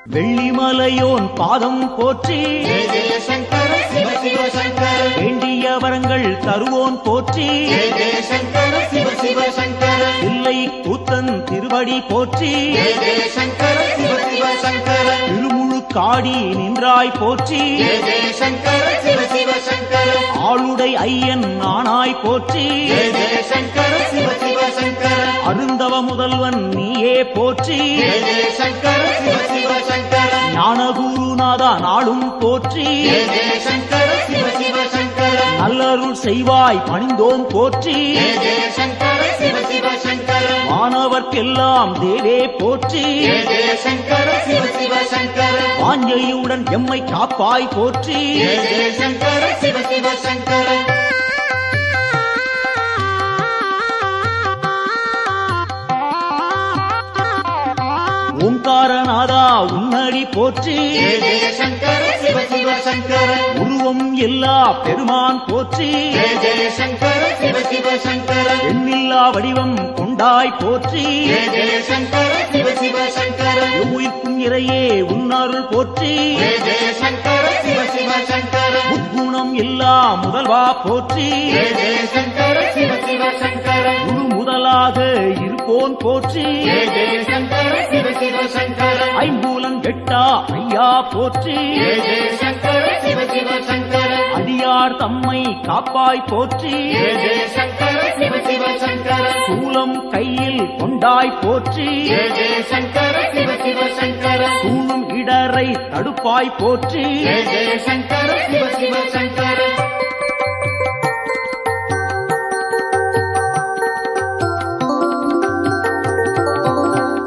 வெள்ளிமலையோன் பாதம் போற்றி ஜெய ஜெய சங்கர சிவ சிவ சங்கர வேண்டிய வரங்கள் தருவோன் போற்றி ஜெய ஜெய சங்கர சிவ சிவ சங்கர இல்லை கூத்தன் திருவடி போற்றி ஜெய ஜெய சங்கர சிவ சிவ சங்கர திருமுழு காடி நின்றாய் போற்றி ஜெய ஜெய சங்கர சிவ சிவ சங்கர ஆளுடை ஐயன் நானாய் போற்றி ஜெய ஜெய சங்கர சிவ சிவ சங்கர அருந்தவ முதல்வன் நீயே போற்றி ஜெய ஜெய சங்கர சிவ சிவ சங்கர ஞானகுருநாதா நாளும் போற்றி ஜெய ஜெய சங்கர சிவ சிவ சங்கர நல்லருள் செய்வாய் பணிந்தோம் போற்றி ஜெய ஜெய சங்கர சிவ சிவ சங்கர வானவர்க்கெல்லாம் தேவே போற்றி ஜெய ஜெய சங்கர சிவ சிவ சங்கர வாஞ்சையுடன் எம்மை காப்பாய் போற்றி ஜெய ஜெய சங்கர சிவ சிவ சங்கர ஓங்காரநாதா உன்னடி போற்றி ஜெய ஜெய சங்கர சிவ சிவ சங்கர உருவம் எல்லா பெருமான் போற்றி ஜெய ஜெய சங்கர சிவ சிவ சங்கர எண்ணில்லா வடிவம் கொண்டாய் போற்றி ஜெய ஜெய சங்கர சிவ சிவ சங்கர உயிர்க்கும் இறையே உன்னருள் போற்றி ஜெய ஜெய சங்கர சிவ சிவ சங்கர முக்குணம் எல்லா முதல்வா போற்றி ஜெய ஜெய சங்கர சிவ சிவ சங்கர முழு முதலாக இருப்போன் போற்றி ஜெய ஜெய சங்கர சிவ சிவ சங்கர ஐம்பூலம் கெட்டா ஐயா போற்றி ஜெய ஜெய சங்கர சிவ சிவ சங்கர அடியார் தம்மை காப்பாய் போற்றி ஜெய ஜெய சங்கர சிவ சிவ சங்கர சூலம் கையில் கொண்டாய் போற்றி ஜெய ஜெய சங்கர சிவ சிவ சங்கர சூழும் இடரை தடுப்பாய் போற்றி ஜெய ஜெய சங்கர சிவ சிவ சங்கர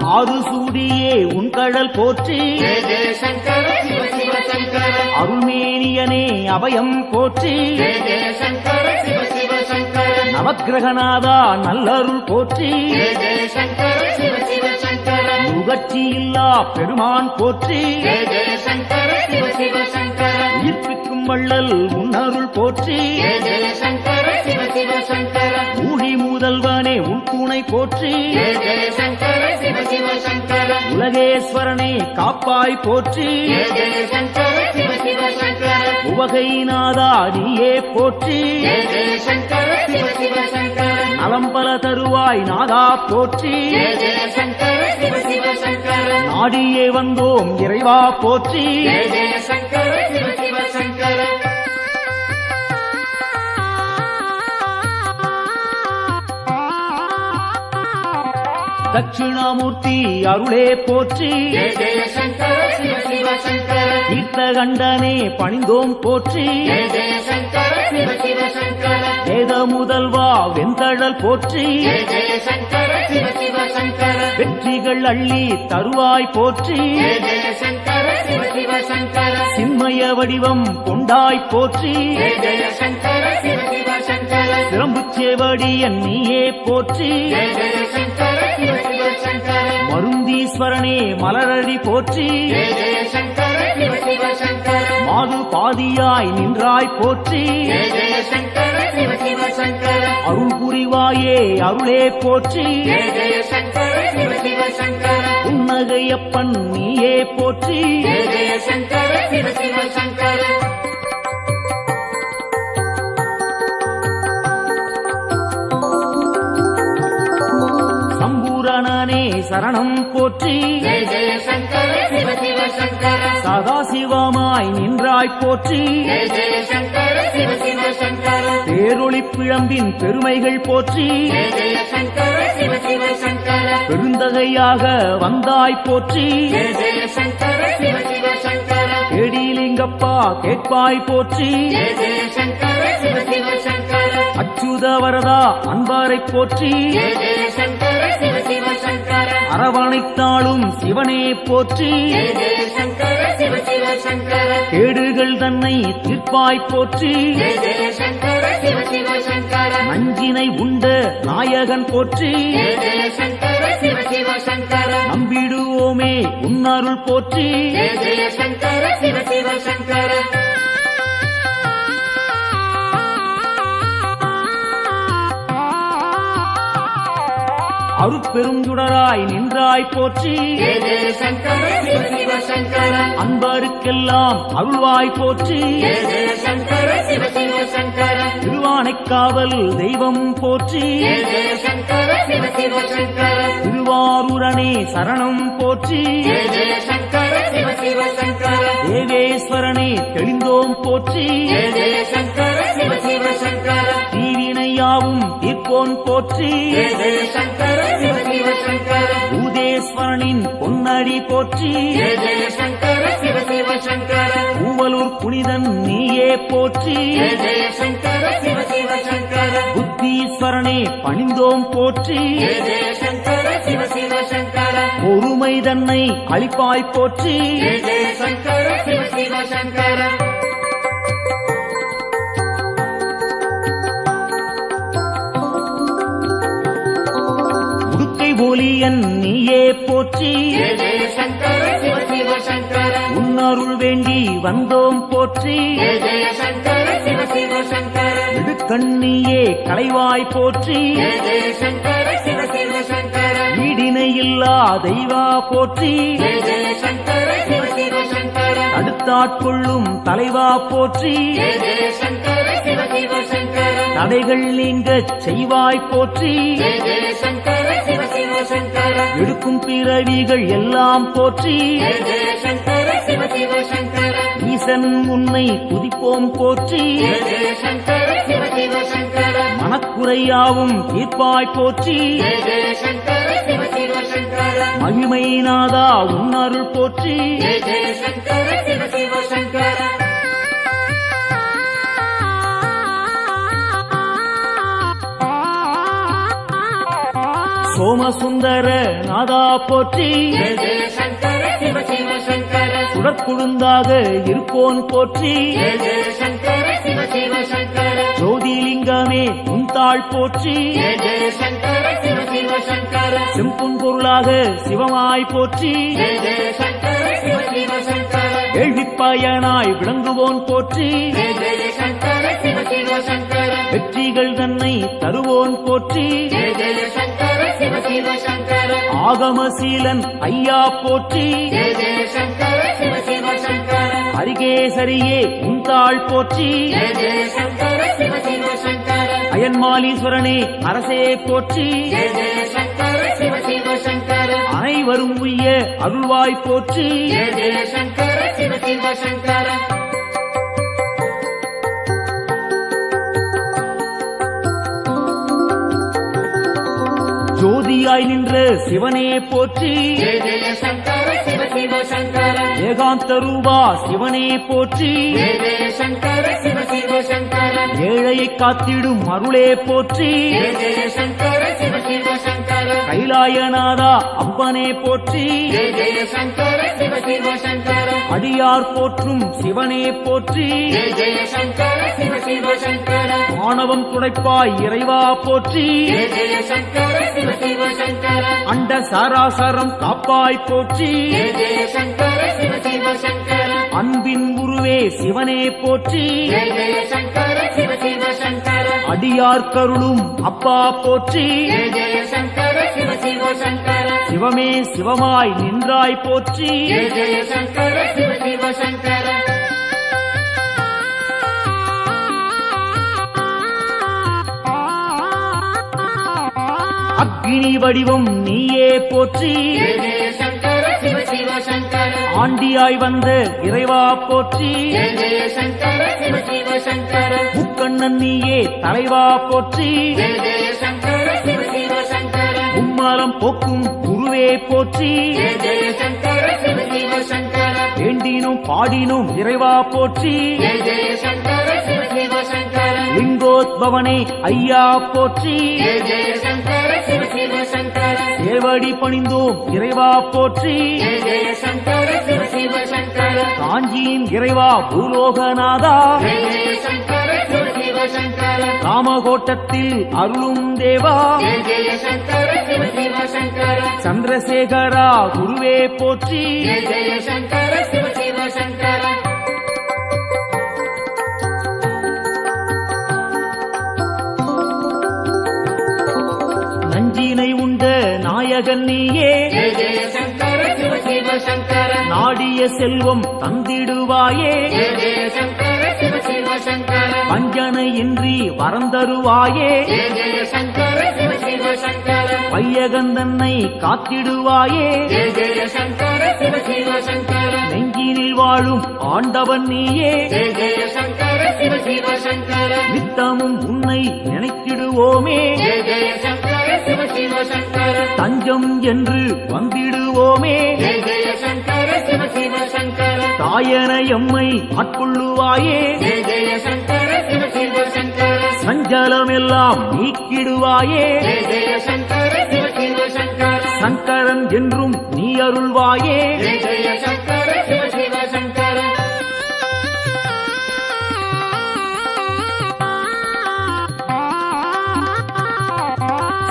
ஆறு சூடியே உன் கடல் போற்றி ஜெய ஜெய சங்கர சிவ சிவ சங்கர அருள்மேனியனே அபயம் போற்றி ஜெய ஜெய சங்கர சிவ சிவ சங்கர நவக்கிரகநாதா நல்லருள் போற்றி ஜெய ஜெய சங்கர சிவ சிவ சங்கர முகர்ச்சி இல்லா பெருமான் போற்றி ஜெய ஜெய சங்கர சிவ சிவ சங்கர உயிர்ப்பிக்கும் வள்ளல் உன்னருள் போற்றி ஜெய ஜெய சங்கர சிவ சிவ சங்கர ஊழி முதல்வனே உன் துணை போற்றி ஜெய ஜெய சங்கர சிவ சிவ சங்கர உலகேஸ்வரனே காப்பாய் போற்றி ஜெய ஜெய சங்கர சிவ சிவ சங்கர உவகைநாதா நீயே போற்றி ஜெய ஜெய சங்கர சிவ சிவ சங்கர நலம் பல தருவாய் நாதா போற்றி ஜெய ஜெய சங்கர சிவ சிவ சங்கர நாடியே வந்தோம் இறைவா போற்றி ஜெய ஜெய சங்கர சிவ சிவ சங்கர தட்சிணாமூர்த்தி அருளே போற்றி ஜெய ஜெய சங்கர சிவ சிவ சங்கர தீர்த்தகண்டனே பணிந்தோம் போற்றி ஜெய ஜெய சங்கர சிவ சிவ சங்கர வேத முதல்வா வெந்தழல் போற்றி ஜெய ஜெய சங்கர சிவ சிவ சங்கர வெற்றிகள் அள்ளி தருவாய் போற்றி ஜெய ஜெய சங்கர சிவ சிவ சங்கர சின்மய வடிவம் கொண்டாய் போற்றி ஜெய ஜெய சங்கர சிவ சிவ சங்கர சிரம்புச்சேவடியன் நீயே போற்றி ஜெய ஜெய சங்கர சிவ சிவ சங்கர மருந்தீஸ்வரனே மலரடி போற்றி ஜெய ஜெய சங்கர சிவ சிவ சங்கர மாது பாதியாய் நின்றாய் போற்றி ஜெய ஜெய சங்கர சிவ சிவ சங்கர அருள் புரிவாயே அருளே போற்றி ஜெய ஜெய சங்கர சிவ சிவ சங்கர புன்னகையப்பன் நீயே போற்றி ஜெய ஜெய சங்கர சிவ சிவ சங்கர சம்பூரணனே சரணம் போற்றி ஜெய ஜெய சங்கர சிவ சிவ சங்கர சதாசிவமாய் நின்றாய் போற்றி ஜெய ஜெய சங்கர சிவ சிவ சங்கர பேரொளி பிழம்பின் பெருமைகள் போற்றி ஜெய ஜெய சங்கர சிவ சிவ சங்கர பெருந்தகையாக வந்தாய் போற்றி ஜெய ஜெய சங்கர சிவ சிவ சங்கர கேடிலிங்கப்பா கேட்பாய் போற்றி ஜெய ஜெய சங்கர சிவ சிவ சங்கர அச்சுத வரதா அன்பாரை போற்றி ஜெய ஜெய சங்கர சிவ சிவ சங்கர அரவணைத்தாளும் சிவனே போற்றி ஜெய ஜெய சங்கர சிவ சிவ சங்கர கேடுகள் தன்னை தீர்ப்பாய் போற்றி ஜெய ஜெய சங்கர சிவ சிவ சங்கர நஞ்சினை உண்ட நாயகன் போற்றி ஜெய ஜெய சங்கர சிவ சிவ சங்கர நம்பிடுவோமே உன்னருள் போற்றி ஜெய ஜெய சங்கர சிவ சிவ சங்கர அருட்பெரும் சுடராய் நின்றாய் போற்றி ஜெய ஜெய சங்கர சிவ சிவ சங்கர அன்பருக்கெல்லாம் அருள்வாய் போற்றி ஜெய ஜெய சங்கர சிவ சிவ சங்கர திருவானைக்காவல் தெய்வம் போற்றி ஜெய ஜெய சங்கர சிவ சிவ சங்கர திருவாரூரணே சரணம் போற்றி ஜெய ஜெய சங்கர சிவ சிவ சங்கர தேவேஸ்வரனே தெளிந்தோம் போற்றி ஜெய ஜெய சங்கர சிவ சிவ சங்கர தீவினையாவும் தீர்ப்போன் போற்றி ஜெய ஜெய சங்கர சிவ சிவ சங்கர பூதேஸ்வரனின் பொன்னடி போற்றி ஜெய ஜெய சங்கர சிவ சிவ சங்கர பூவலூர் புனிதன் நீயே போற்றி ஜெய ஜெய சங்கர சிவ சிவ சங்கர புத்தீஸ்வரனே பணிந்தோம் போற்றி ஜெய ஜெய சங்கர சிவ சிவ சங்கர பொறுமை தன்னை அளிப்பாய் போற்றி ஜெய ஜெய சங்கர சிவ சிவ சங்கர உடுக்கை ஒலியன் நீயே போற்றி ஜெய ஜெய சங்கர சிவ சிவ சங்கர உன்னருள் வேண்டி வந்தோம் போற்றி ஜெய ஜெய சங்கர சிவ சிவ சங்கர இடுக்கண்ணியே களைவாய் போற்றி ஜெய ஜெய சங்கர சிவ சிவ சங்கர ஈடிணையில்லா தெய்வா போற்றி ஜெய ஜெய சங்கர சிவ சிவ சங்கர அடுத்தாட்கொள்ளும் தலைவா போற்றி ஜெய ஜெய சங்கர சிவ சிவ சங்கர தடைகள் நீங்கச் செய்வாய் போற்றி ஜெய ஜெய சங்கர சிவ சிவ சங்கர எடுக்கும் பிறவிகள் எல்லாம் போற்றி ஜெய ஜெய சங்கர சிவ சிவ சங்கர ஈசன் உன்னை துதிப்போம் போற்றி ஜெய ஜெய சங்கர சிவ சிவ சங்கர மனக்குறையாவும் தீர்ப்பாய் போற்றி ஜெய ஜெய சங்கர சிவ சிவ சங்கர மகிமை நாதா உன்னருள் போற்றி ஜெய ஜெய சங்கர சிவ சிவ சங்கர சோமசுந்தர நாதா போற்றி ஜெய ஜெய சங்கர சிவ சிவ சங்கர சுடற்குழுந்தாக இருப்போன் போற்றி ஜெய ஜெய சங்கர சிவ சிவ சங்கர ஜோதிலிங்கமே உந்தாள் போற்றி ஜெய ஜெய சங்கர சிவ சிவ சங்கர செம்புன் பொருளாக சிவமாய் போற்றி ஜெய ஜெய சங்கர சிவ சிவ சங்கர கேள்விப்பயனாய் விளங்குவோன் போற்றி ஜெய ஜெய சங்கர சிவ சிவ சங்கர வெற்றிகள் தன்னை தருவோன் போற்றி ஜெய ஜெய சங்கர சிவ சிவ சங்கர ஆகமசீலன் ஐயா போற்றி ஜெய ஜெய சங்கர சிவ சிவ சங்கர அரிகேசரியே உந்தாள் போற்றி ஜெய ஜெய சங்கர சிவ சிவ சங்கர அயன்மாலீஸ்வரனே அரசே போற்றி ஜெய ஜெய சங்கர சிவ சிவ சங்கர அனைவரும் உய்ய அருள்வாய் போற்றி ஜெய ஜெய சங்கர சிவ சிவ சங்கர ஜோதியாய் நின்ற சிவனே போற்றி ஜெய ஜெய சங்கர சிவ சிவ சங்கர ஏகாந்த ரூபா சிவனே போற்றி ஜெய ஜெய சங்கர சிவ சிவ சங்கர ஏழையை காத்திடும் அருளே போற்றி ஜெய ஜெய சங்கர சிவ சிவ சங்கர கைலாயநாதா அம்பனே போற்றி ஜெய ஜெய சங்கர சிவ சிவ சங்கர அடியார் போற்றும் சிவனே போற்றி ஜெய ஜெய சங்கர சிவ சிவ சங்கர ஆணவம் துடைப்பாய் இறைவா போற்றி ஜெய ஜெய சங்கர சிவ சிவ சங்கர அண்ட சராசரம் காப்பாய் போற்றி ஜெய ஜெய சங்கர சிவ சிவ சங்கர அன்பின் உருவே சிவனே போற்றி ஜெய ஜெய சங்கர சிவ சிவ சங்கர அடியார் கருளும் அப்பா போற்றி ஜெய ஜெய சங்கர சிவ சிவ சங்கர சிவமே சிவமாய் நின்றாய் போற்றி ஜெய ஜெய சங்கர சிவ சிவ சங்கர அக்னி வடிவம் நீயே போற்றி ஜெய ஜெய சங்கர சிவ சிவ சங்கர ஆண்டியாய் வந்த இறைவா போற்றி ஜெய ஜெய சங்கர சிவ சிவ சங்கர முக்கண்ணன் நீயே தலைவா போற்றி ஜெய ஜெய சங்கர சிவ சிவ சங்கர உம்மாலம் போக்கும் குருவே போற்றி ஜெய ஜெய சங்கர சிவ சிவ சங்கர வேண்டினும் பாடினும் இறைவா போற்றி ஜெய ஜெய சங்கர சிவ சிவ சங்கர லிங்கோத்பவனே ஐயா போற்றி ஜெய ஜெய சங்கர சிவ சிவ சங்கர சேவடி பணிந்தோம் இறைவா போற்றி ஜெய ஜெய சங்கர சிவ சிவ சங்கர காஞ்சியின் இறைவா பூலோகநாதா ஜெய ஜெய சங்கர சிவ சிவ சங்கர காமகோட்டத்தில் அருளும் தேவா ஜெய ஜெய சங்கர சிவ சிவ சங்கர சந்திரசேகரா குருவே போற்றி ஜெய ஜெய சங்கர சிவ சிவ சங்கர நஞ்சினை உண்ட நாயகன் நீயே ஜெய ஜெய சங்கர சிவ சிவ சங்கர நாடிய செல்வம் தந்திடுவாயே ஜெய ஜெய சங்கர சிவ சிவ சங்கர வஞ்சனையின்றி வரந்தருவாயே ஜெய ஜெய சங்கர சிவ சிவ சங்கர வையகந்தன்னை காத்திடுவாயே ஜெய ஜெய சங்கர சிவ சிவ சங்கர நெஞ்சினில் வாழும் ஆண்டவன் நீயே ஜெய ஜெய சங்கர சிவ சிவ சங்கர நித்தமும் உன்னை நினைத்திடுவோமே ஜெய ஜெய சங்கர சிவ சிவ சங்கர தஞ்சம் என்று வந்திடுவோமே ஜெய ஜெய சங்கர சிவ சிவ சங்கர தாயன எம்மை ஆட்கொள்ளுவாயே ஜெய ஜெய சங்கர சிவ சிவ சங்கர சஞ்சலமெல்லாம் நீக்கிடுவாயே ஜெய ஜெய சங்கர சிவ சிவ சங்கர சங்கரன் என்றும் நீ அருள்வாயே ஜெய ஜெய சங்கர சிவ சிவ சங்கர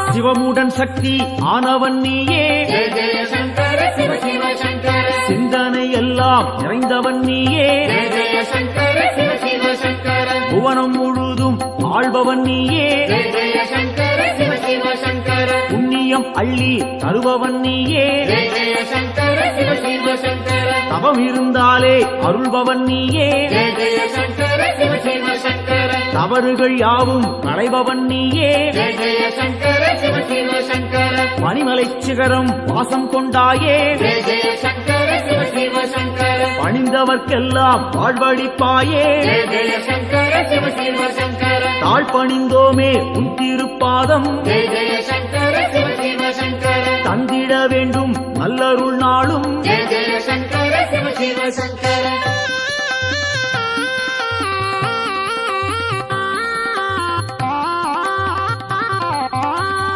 சிவமுடன் சக்தி ஆனவன் நீயே ஜெய ஜெய சங்கர சிவ சிவ சங்கர சிந்தனை எல்லாம் நிறைந்தவன் நீயே ஜெய ஜெய சங்கர சிவ சிவ சங்கர புவனம் முழுதும் ஆள்பவன் நீயே ஜெய ஜெய சங்கர சிவ சிவ சங்கர புண்ணியம் அள்ளி தருபவன் நீயே ஜெய ஜெய சங்கர சிவ சிவ சங்கர தவம் இருந்தாலே அருள்பவன் நீயே ஜெய ஜெய சங்கர சிவ சிவ சங்கர தவறுகள் யாவும் களைபவன் நீயே ஜெய ஜெய சங்கர சிவ சிவ சங்கர பனிமலை சிகரம் வாசம் கொண்டாயே ஜெய ஜெய சங்கர சிவ சிவ சங்கர பணிந்தவர்க்கெல்லாம் வாழ்வழிப்பாயே ஜெய ஜெய சங்கர சிவ சிவ சங்கர தாழ் பணிந்தோமே உன் திருப்பாதம் ஜெய ஜெய சங்கர சிவ சிவ சங்கர தந்திட வேண்டும் நல்லருள் நாளும் ஜெய ஜெய சங்கர சிவ சிவ சங்கர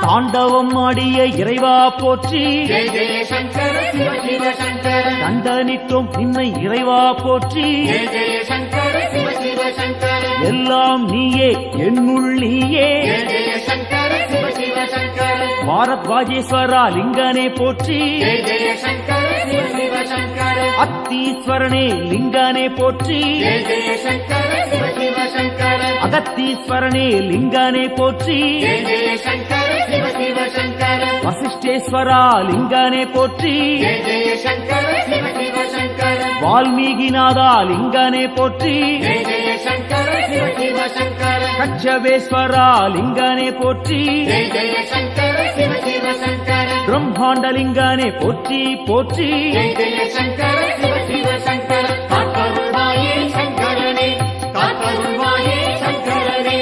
தாண்டவம் ஆடிய இறைவா போற்றி ஜெய ஜெய சங்கர சிவ சிவ சங்கர தண்டனிட்டோம் நின்னை இறைவா போற்றி ஜெய ஜெய சங்கர சிவ சிவ சங்கர எல்லாம் நீயே என்னுள் நீயே ஜெய ஜெய சங்கர சிவ சிவ சங்கர பாரத்வாஜேஸ்வரா லிங்கனே போற்றி ஜெய ஜெய சங்கர சிவ சிவ சங்கர அத்தீஸ்வரனே லிங்கனே போற்றி ஜெய ஜெய சங்கர சிவ சிவ சங்கர அகத்தீஸ்வரனே லிங்கனே போற்றி ஜெய ஜெய சங்கர சிவ சிவ சங்கர வசிஷ்டேஸ்வரா லிங்கனே போற்றி ஜெய ஜெய சங்கர சிவ சிவ சங்கர வால்மீகிநாதா லிங்கனே போற்றி ஜெய ஜெய சங்கர சிவ சிவ சங்கர கச்சவேஸ்வரா லிங்கனே போற்றி ஜெய ஜெய சங்கர சிவ சிவ சங்கர பிரம்மாண்டலிங்கனே போற்றி போற்றி ஜெய ஜெய சங்கர சிவ சிவ சங்கர காத்தருள்வாயே சங்கரனே காத்தருள்வாயே சங்கரனே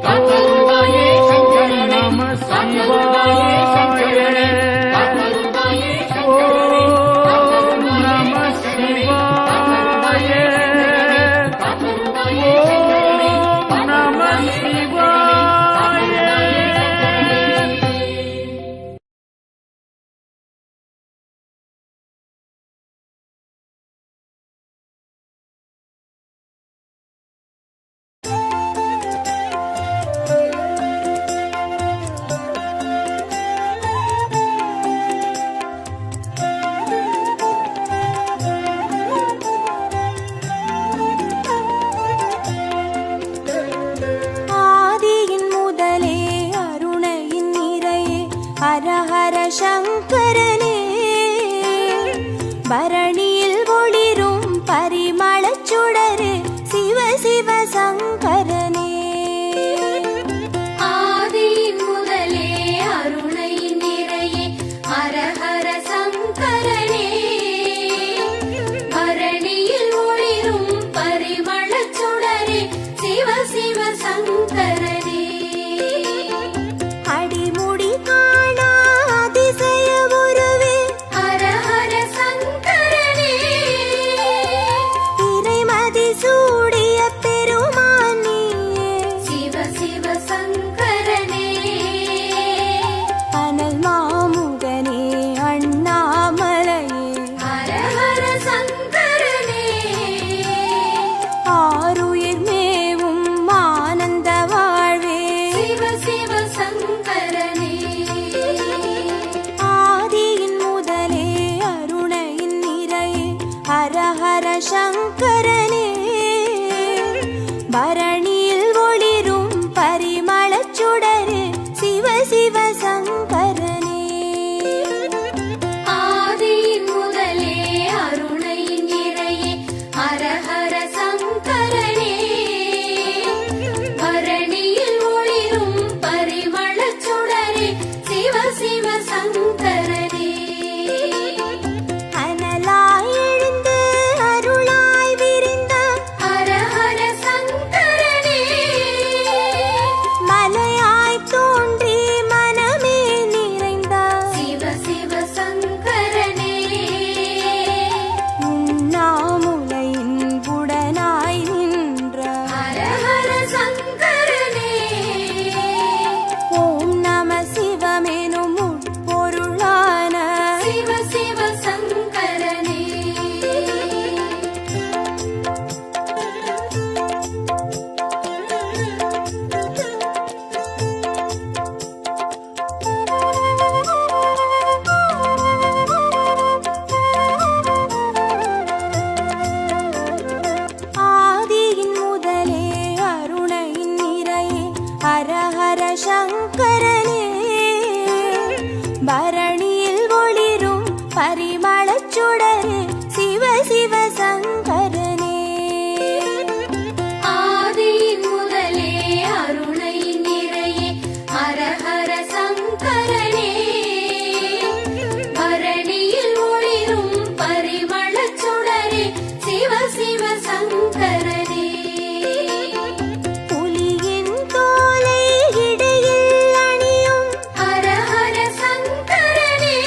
காத்தருள்வாயே சங்கரனே நம காத்தருள்வாயே சங்கரனே சிவாய காத்தருள்வாயே ஓம் சங்கரனே நம சிவாய காத்தருள்வாயே ஓம் நம சிவாய ஆதியின் முதலே அருணையின் நிறையே ஹரஹர சங்கரனே பரணியில் ஒளிரும் பரிமளச் சுடரே சிவ சிவ சங்கரனே ஆதியின் முதலே அருணையின் நிறையே ஹரஹர சங்கரனே பரணியில் ஒளிரும் பரிமளச் சுடரே சிவ சிவ சங்கரனே அடிமுடி காணா அதிசய உருவே ஹரஹர சங்கரனே இறைமதி சூடிய பெருமான் நீயே சிவ சிவ சங்கரனே அனல் மாமுகனே அண்ணாமலையே ஹரஹர சங்கரனே ஆருயிர் மேவும் ஆனந்த வாழ்வே சிவ சிவ சங்கரனே ஆதியின் முதலே அருணையின் நிறையே ஹரஹர சங்கரனே பரணியில் ஒளிரும் பரிமளச் சுடரே சிவ சிவ சங்கரனே சங்கரனே அனலாய் எழுந்து அருளாய் விரிந்த ஹர ஹர சங்கரனே மலையாய் தோன்றி மனமே நிறைந்த சிவ சிவ சங்கரனே உண்ணாமுலையின் உடனாய் நின்ற ஹர ஹர சங்கரனே ஓம் நம சிவமெனும் உட்பொருளான சிவ சிவ சங்கரனே ஆதியின் முதலே அருணையின் நிறையே ஹர ஹர சங்கரனே பரணியில் ஒளிரும் பரிமளச் சுடரே சிவ சிவ சங்கரனே ஆதியின் முதலே அருணை நிறையே ஹர ஹர சங்கரனே பரணியில் ஒளிரும் பரிமளச் சுடரே சிவ சிவ சங்கரனே புலியின் தோலை இடையில் அணியும் ஹர ஹர சங்கரனே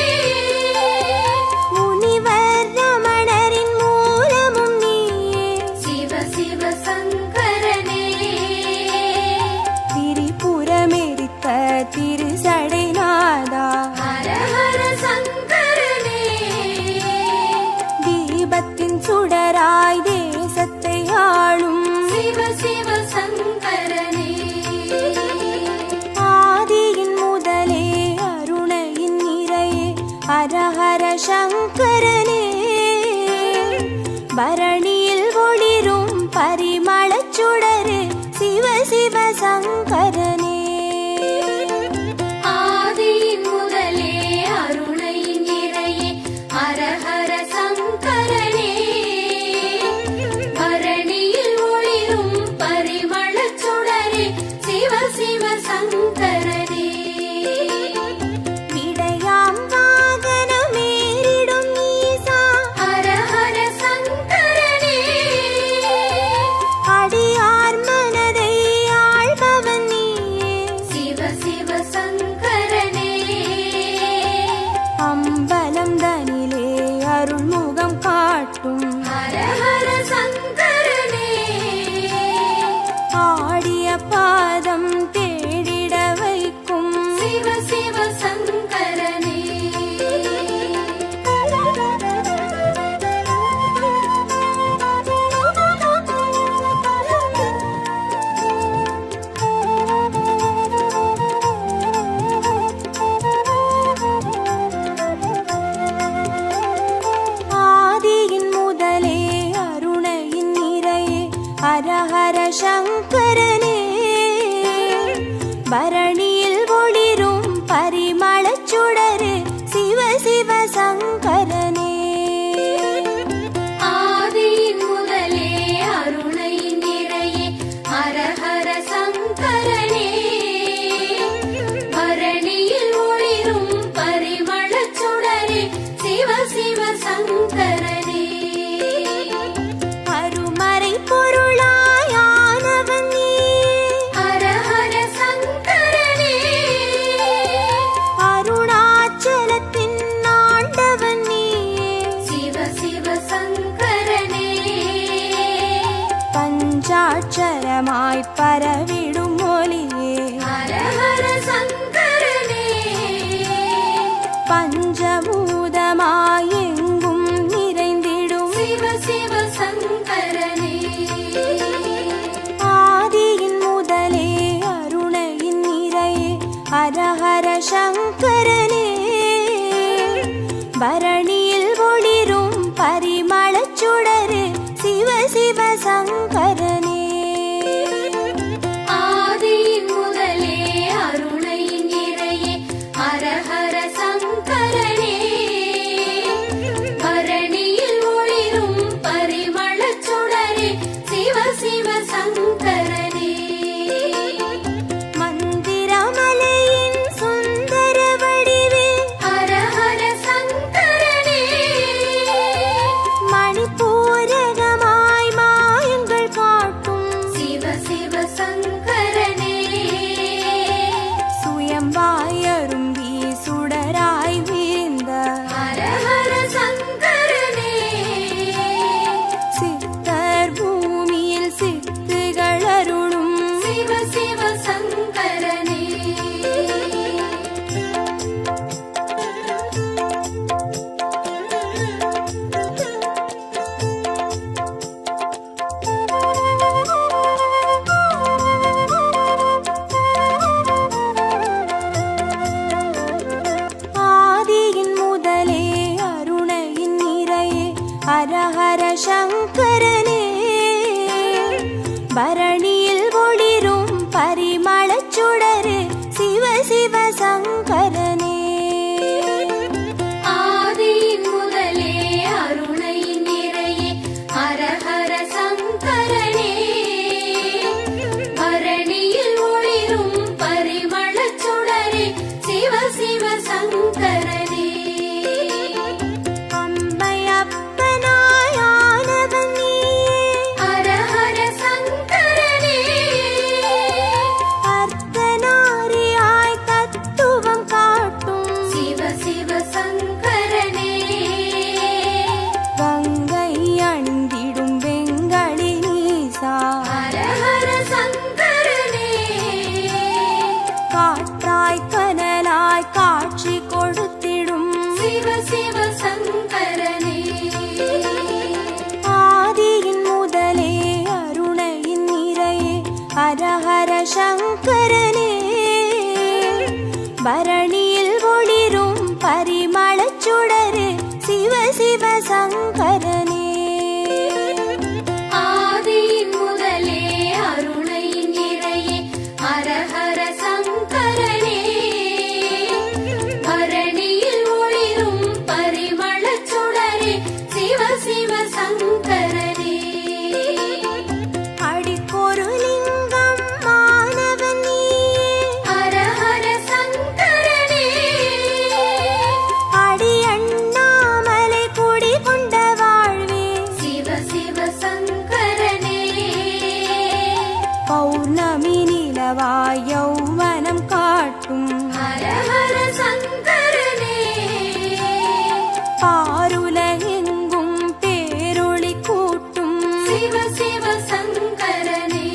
முனிவர் ரமணரின் மூலமும் நீயே சிவ சிவ சங்கரனே திரிபுரமெரித்த திருசடைநாதா ஹர ஹர சங்கரனே தீபத்தின் சுடராய் தேசத்தை ஆளும் சிவ சிவ சங்கரனே ஆதியின் முதலே அருணையின் நிறையே ஹர ஹர சங்கரனே பரணியில் ஒளிரும் பரிமளச் சுடரே சிவ சிவ சங்கரனே ஆதியின் முதலே அருணை நிறையே ஹர ஹர சங்கரனே பரணியில் ஒளிரும் பரிமளச் சுடரே சிவ சிவ சங்கரனே விடையாம் வாகனமேறிடும் ஈசா ஹர ஹர சங்கரனே அடியார் மனதை ஆள்பவன் நீயே சிவ சிவ சங்கரனே அம்பலம் தனிலே அருள்முகம் காட்டும் ஹர ஹர சங்கரனே ஆடிய பாதம் தேடிட வைக்கும் சிவ சிவ சங்கரனே ஆதியின் முதலே அருணையின் நிறையே ஹர ஹர சங்கரனே பரணியில் ஒளிரும் பரிமளச் சுடரே சிவ சிவ சங்கரனே ஆதியின் முதலே அருணை நிறையே ஹர ஹர சங்கரனே பரணியில் ஒளிரும் பரிமளச் சுடரே சிவ சிவ சங்கரனே அருமறை பொருளாயானவன் நீயே ஹர ஹர சங்கரனே அருணாச்சலத்தின் ஆண்டவன் நீயே சிவ சிவ சங்கரனே பஞ்சாட்சரமாய் பரவிடும் மொழியே ஹர ஹர சங்கரனே பஞ்சபூதமாய் எங்கும் நிறைந்தே சிவ சிவ சங்கரனே ஆதியின் முதலே அருணையின் நிறையே ஹரஹர சங்கரனே பரணியில் ஒளிரும் பரிமளச் சுடரே சிவ சிவ சங்கரனே ஆதியின் முதலே அருணையின் நிறையே ஹரஹர சங்கரனே பரணியில் ஒளிரும் பரிமளச் சுடரே சிவ சிவ சங்கரனே அடிக்கொரு லிங்கம் மாணவன் நீயே ஹரஹர சங்கரனே அடி அண்ணாமலை குடி கொண்ட வாழ்வே சிவ சிவ சங்கரனே பௌர்ணமி நிலவாய் யௌவனம் காட்டும் ஹரஹர சங்கரனே பாருலகெங்கும் பேரொளி கூட்டும் சிவ சிவ சங்கரனே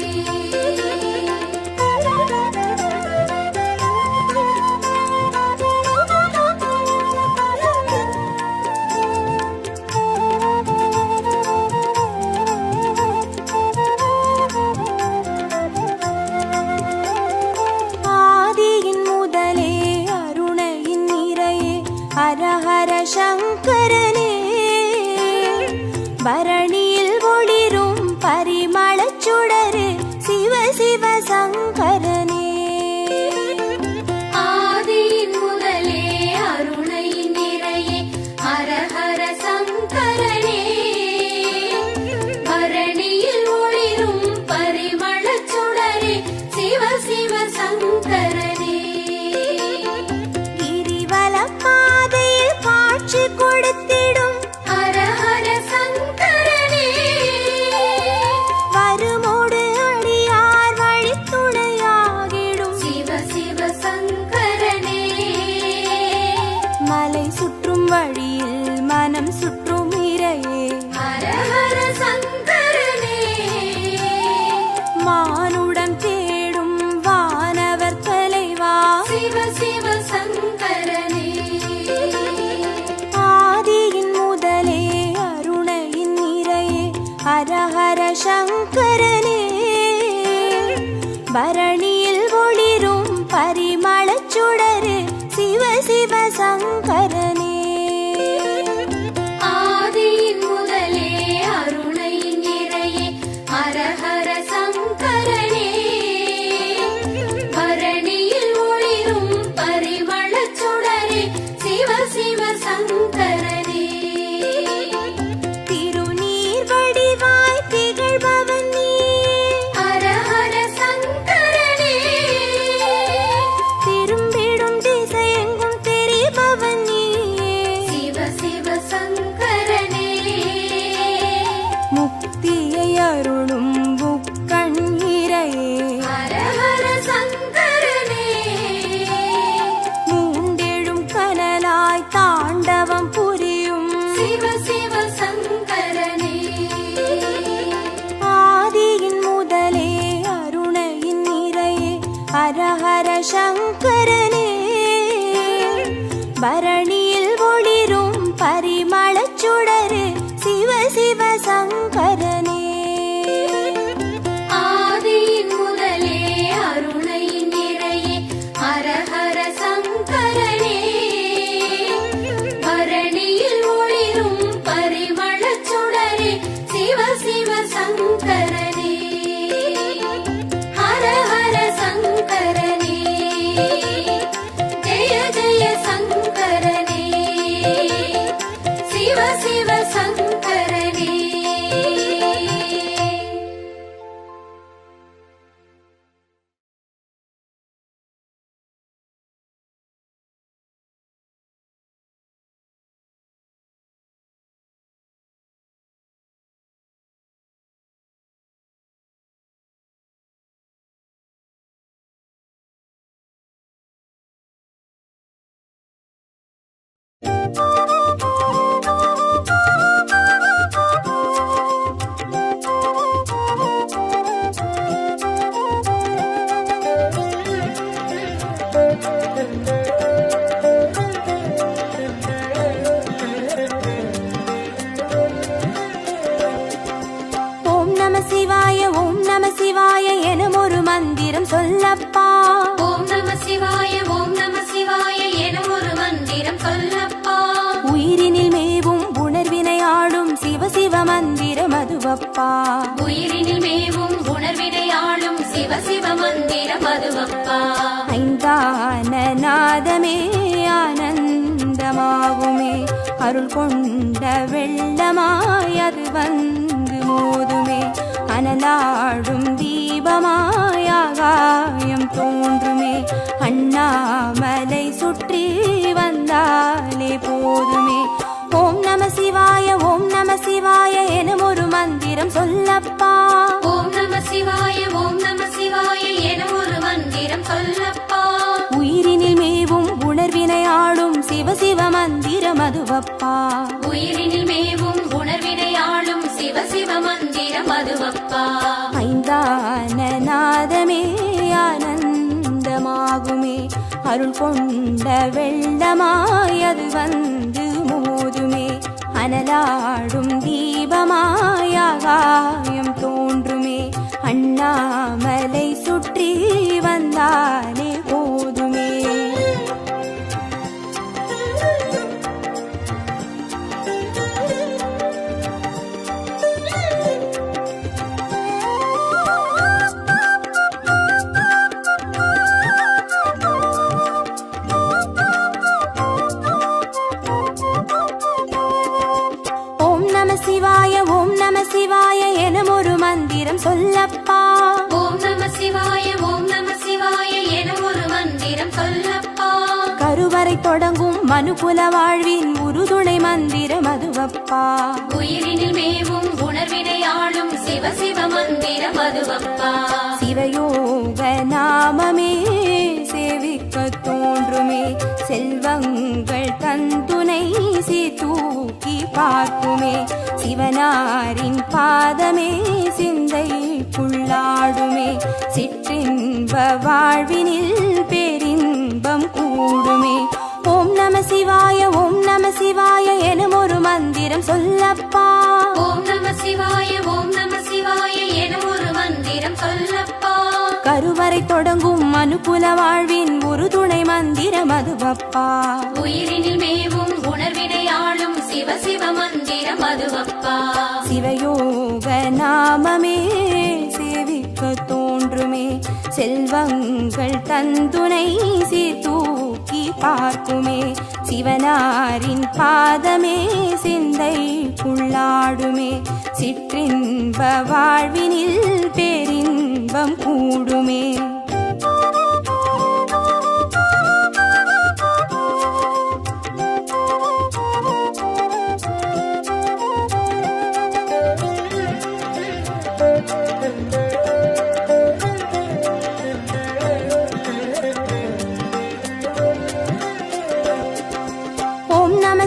ஆதியின் முதலே அருணையின் நிறையே ஹரஹர சங்கரனே பரணியில் ஒளிரும் பரிமளச் சுடரே சிவ சிவ சங்கரனே ஆதியின் முதலே அருணையின் நிறையே ஹரஹர சங்கரனே பரணியில் ஒளிரும் பரிமளச் சுடரே சிவ சிவ சங்கரனே கிரிவல பாதையில் காட்சி கொடுத்திடும் ஹரஹர சங்கரனே வருமோடு அடியார் வழித்துணையாகிடும் சிவ சிவ சங்கரனே மலை சுற்றும் வழியில் மனம் சுற்றும் இறையே ஹரஹர சங்கரனே மானுடம் தேடும் வானவர் தலைவா சிவ சிவ சங்கரனே ஆதியின் முதலே அருணையின் நிறையே ஹரஹர சங்கரனே பரணியில் ஒளிரும் பரிமளச் சுடரே சிவ சிவ சங்கரனே ஆதியின் முதலே அருணையின் நிறையே ஹரஹர சங்கரனே பரணியில் ஒளிரும் பரிமளச் சுடரே சிவ சிவ சங்கரனே திருநீர் வடிவாய் திகழ்பவன் நீயே ஹரஹர சங்கரனே திரும்பிடும் திசையெங்கும் தெரிபவன் நீயே சிவ சிவ சங்கரனே முக்தியை அருளும் முக்கண் இறையே ஹரஹர சங்கரனே மூண்டெழும் கனலாய் தாண்டவம் புரியும் சிவ சிவ சங்கரனே ஆதியின் முதலே அருணையின் நிறையே ஹரஹர சங்கரனே பரணியில் ஒளிரும் பரிமளச் சுடரே சிவ சிவ சங்கரனே ஆதியின் முதலே அருணையின் நிறையே ஹரஹர சங்கரனே பரணியில் ஒளிரும் மந்திரம் சொல்லப்பா உயிரினில் மேவும் உணர்வினை ஆளும் சிவ சிவ மந்திரம் அதுவப்பா உயிரினில் மேவும் உணர்வினை ஆளும் சிவ சிவ மந்திரம் அதுவப்பா ஐந்தான நாதமே ஆனந்தமாகுமே அருள் கொண்ட வெள்ளமாய் அது வந்து மோதுமே அனலாடும் தீபமாய் ஆகாயம் தோன்றுமே அண்ணாமலை சுற்றி வந்தாலே போதுமே ஓம் நம சிவாய ஓம் நம சிவாய எனும் ஒரு மந்திரம் சொல்லப்பா ஓம் நம சிவாய ஓம் நம சிவாய என ஒரு மந்திரம் சொல்லப்பா உயிரினில் மேவும் உணர்வினை ஆளும் சிவ சிவ மந்திரம் அதுவப்பா உயிரினில் மேவும் உணர்வினை ஆளும் சிவ சிவ மந்திரம் அதுவப்பா ஐந்தான நாதமே ஆனந்தமாகுமே அருள் கொண்ட வெள்ளமாய் அது வந்து மோதுமே அனலாடும் தீபமாய் ஆகாயம் தோன்றுமே அண்ணாமலை சுற்றி வந்தாலே போதுமே சிவாய ஓம் நம சிவாய எனும் ஒரு மந்திரம் சொல்லப்பா ஓம் நம சிவாய ஓம் நம சிவாய என ஒரு மந்திரம் சொல்லப்பா கருவறை தொடங்கும் மனுகுல வாழ்வின் உறுதுணை மந்திரம் அதுவப்பா உயிரினில் மேவும் உணர்வினை ஆளும் சிவ சிவ மந்திரம் அதுவப்பா சிவயோக நாமமே சேவிக்க தோன்றுமே செல்வங்கள் தந்துணை தூக்கி பார்க்குமே சிவனாரின் பாதமே சிந்தைக்குள்ளாடுமே சிற்றின்ப வாழ்வினில் பேரின்பம் கூடுமே ஓம் நம சிவாய ஓம் நம சிவாய எனும் ஒரு மந்திரம் சொல்லப்பா ஓம் நம சிவாய ஓம் நம சிவாய என ஒரு மந்திரம் சொல்லப்பா கருவறை தொடங்கும் மனுகுல வாழ்வின் ஒரு துணை மந்திரம் அதுவப்பா உயிரினில் மேவும் உணர்வினை ஆளும் சிவ சிவ மந்திரம் அதுவப்பா சிவயோக நாமமே சேவிக்க தோன்றுமே செல்வங்கள் தந்துணை தூக்கி பார்க்குமே சிவனாரின் பாதமே சிந்தைக்குள்ளாடுமே சிற்றின்ப வாழ்வினில் பேரின்பம் கூடுமே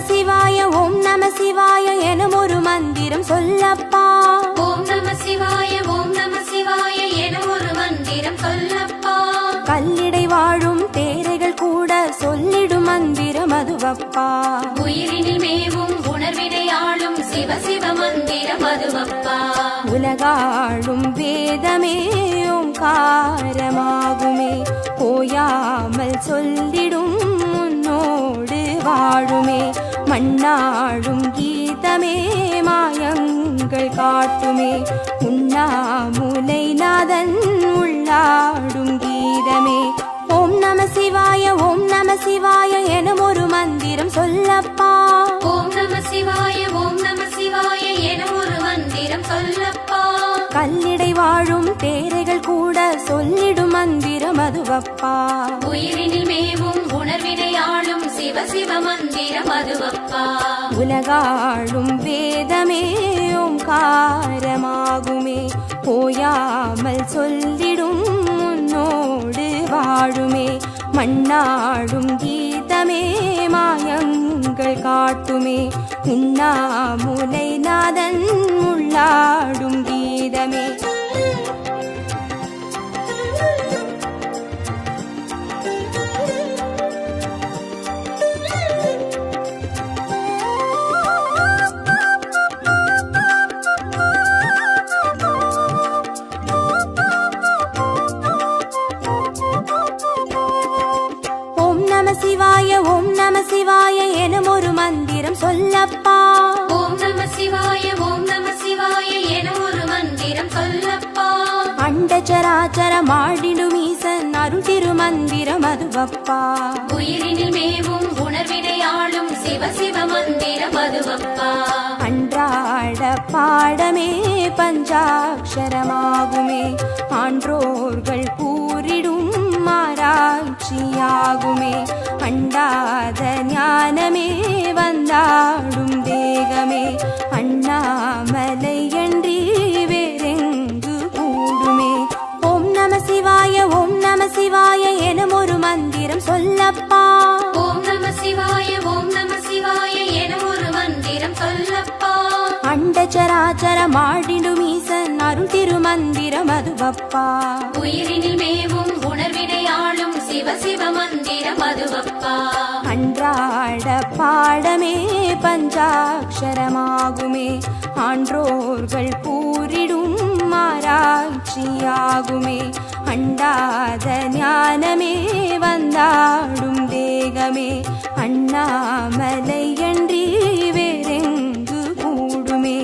சிவாய ஓம் நம சிவாய எனும் ஒரு மந்திரம் சொல்லப்பா ஓம் நம சிவாய ஓம் நம சிவாய என ஒரு மந்திரம் சொல்லப்பா கல்லிடை வாழும் தேரைகள் கூட சொல்லிடும் மந்திரம் அதுவப்பா உயிரினில் மேவும் உணர்வினை ஆளும் சிவ சிவ மந்திரம் அதுவப்பா உலகாளும் வேதமே ஓங்காரமாகுமே ஓயாமல் சொல்லிடும் உன்னோடு வாழுமே மண்ணாடும் கீதமே மாயங்கள் காட்டுமே உண்ணாமுலை நாதன் உள்ளாடும் கீதமே ஓம் நம சிவாய ஓம் நம சிவாய எனும் ஒரு மந்திரம் சொல்லப்பா ஓம் நம சிவாய ஓம் நம சிவாய என ஒரு மந்திரம் சொல்லப்பா கல்லிடை வாழும் தேரைகள் கூட சொல்லிடும் மந்திரம் அதுவப்பா உயிரினில் மேவும் உணர்வினை ஆளும் சிவ சிவ மந்திரம் அதுவப்பா உலகாளும் வேதமே ஓங்காரமாகுமே ஓயாமல் சொல்லிடும் உன்னோடு வாழுமே மண்ணாடும் கீதமே மாயங்கள் காட்டுமே உண்ணாமுலை நாதன் உள்ளாடும் கீதமே சிவாய ஓம் நம சிவாய அண்டச்சராச்சரம் ஆடிடும் ஈசன் அருள் திருமந்திரம் அதுவப்பா. உயிரினில் மேவும் உணர்வினை ஆளும் சிவ சிவ மந்திரம் அதுவப்பா. அன்றாட பாடமே பஞ்சாட்சரமாகுமே, ஆன்றோர்கள் கூறிடும் ஆராய்ச்சியாகுமே. அண்டாத ஞானமே வந்தாடும் தேகமே, அண்ணாமலை அன்றி வேறெங்கு கூடுமே. ஓம் நம சிவாய ஓம் நம சிவாய எனும் ஒரு மந்திரம் சொல்லப்பா. ஓம் நம சிவாய ஓம் நம சிவாய எனும் ஒரு மந்திரம் சொல்லப்பா. அண்டச்சராச்சரம் ஆடிடும் ஈசன் அருள் திருமந்திரம் அதுவப்பா. உயிரினில் மேவும் உணர்வினை ஆளும் சிவ சிவ மந்திரம் அதுவப்பா. அன்றாட பாடமே பஞ்சாட்சரமாகுமே, ஆன்றோர்கள் கூறிடும் ஆராய்ச்சியாகுமே. அண்டாத ஞானமே வந்தாடும் தேகமே, அண்ணாமலை அன்றி வேறெங்கு கூடுமே.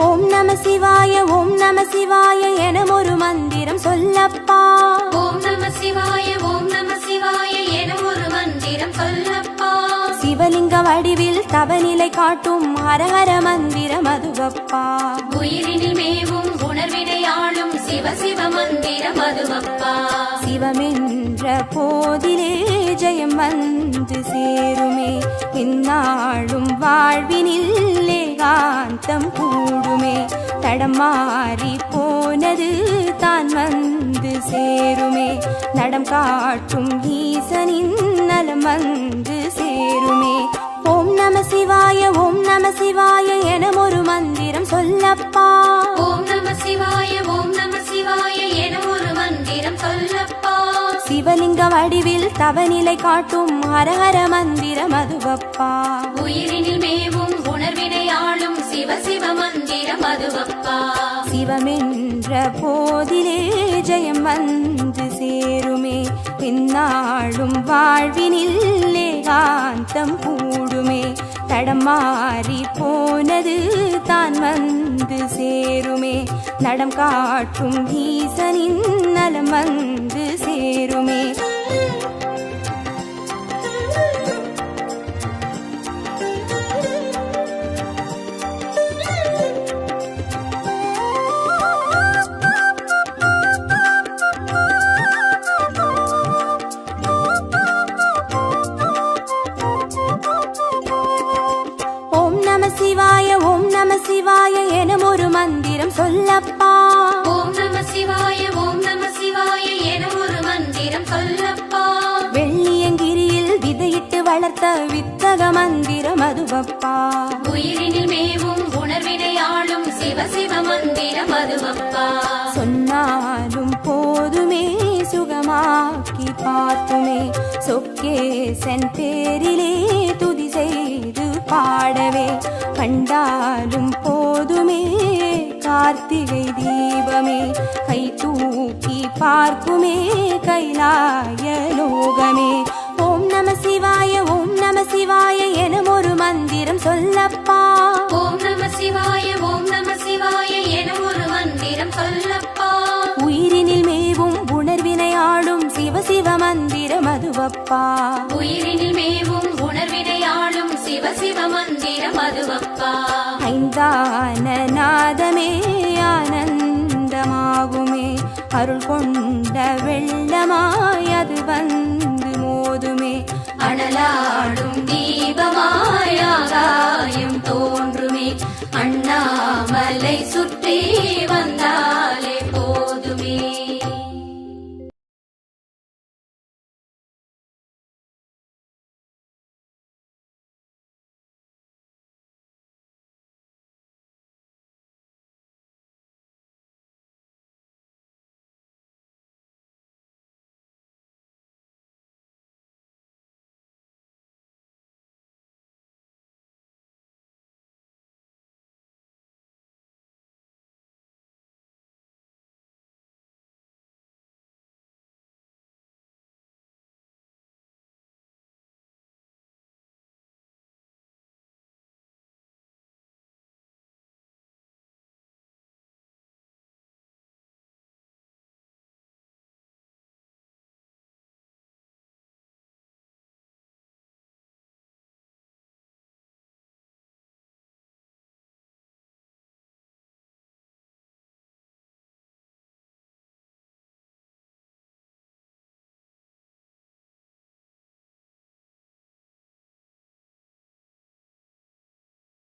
ஓம் நம சிவாய ஓம் நம சிவாய எனும் ஒரு மந்திரம் சொல்லப்பா. ஓம் நம சிவாய ஓம் நம சிவாய எனும் ஒரு மந்திரம் சொல்லப்பா. சிவலிங்க வடிவில் தவநிலை காட்டும் ஹரஹர மந்திரம் அதுவப்பா. உயிரினில் மேவும் உணர்வினை ஆளும் சிவ சிவ மந்திரம் அதுவப்பா. சிவமென்ற போதிலே ஜெயம் வந்து சேருமே, இந்நாளும் வாழ்வினில் ஏகாந்தம் கூடுமே. தடமாறி போனது தான் வந்து சேருமே, நடம் காட்டும் ஈசனின் நலம் வந்து சேருமே. ஓம் நம சிவாய ஓம் நம சிவாய எனும் ஒரு மந்திரம் சொல்லப்பா. ஓம் நம சிவாய ஓம் நம சிவாய எனும் ஒரு மந்திரம் சொல்லப்பா. சிவலிங்க வடிவில் தவநிலை காட்டும் ஹரஹர மந்திரம் அதுவப்பா. உயிரினில் மேவும் உணர்வினை ஆளும் சிவ சிவ மந்திரம் அதுவப்பா. சிவமென்ற போதிலே ஜெயம் வந்து சேருமே, இந்நாளும் வாழ்வினில் ஏகாந்தம் கூடுமே. தடமாறி போனது தான் வந்து சேருமே, நடம் காட்டும் ஈசனின் நலம் வந்து சேருமே. சிவாய ஓம் நம சிவாய எனும் ஒரு மந்திரம் சொல்லப்பா. ஓம் நம சிவாய ஓம் நம சிவாய எனும் ஒரு மந்திரம் சொல்லப்பா. வெள்ளியங்கிரியில் விதையிட்டு வளர்த்த வித்தக மந்திரம் அதுவப்பா. உயிரினில் மேவும் உணர்வினை ஆளும் சிவ சிவ மந்திரம் அதுவப்பா. சொன்னாலும் போதுமே சுகமாக்கி பார்க்குமே, சொக்கேசன் பேரிலே துதி செய்து பாடவே. கண்டாலும் போதுமே கார்த்திகை தீபமே, கை தூக்கி பார்க்குமே கைலாய லோகமே. ஓம் நம சிவாய ஓம் நம சிவாய எனும் ஒரு மந்திரம் சொல்லப்பா. ஓம் நம சிவாய ஓம் நம சிவாய எனும் ஒரு மந்திரம் சொல்லப்பா. உயிரினில் மேவும் உணர்வினை ஆளும் சிவ சிவ மந்திரம் அதுவப்பா. உயிரினில் மேவும் உணர்வினை ஆளும் சிவ சிவ மந்திரம் அதுவப்பா. ஐந்தான நாதமே ஆனந்தமாகுமே, அருள் கொண்ட வெள்ளமாய் அது வந்து மோதுமே. அனலா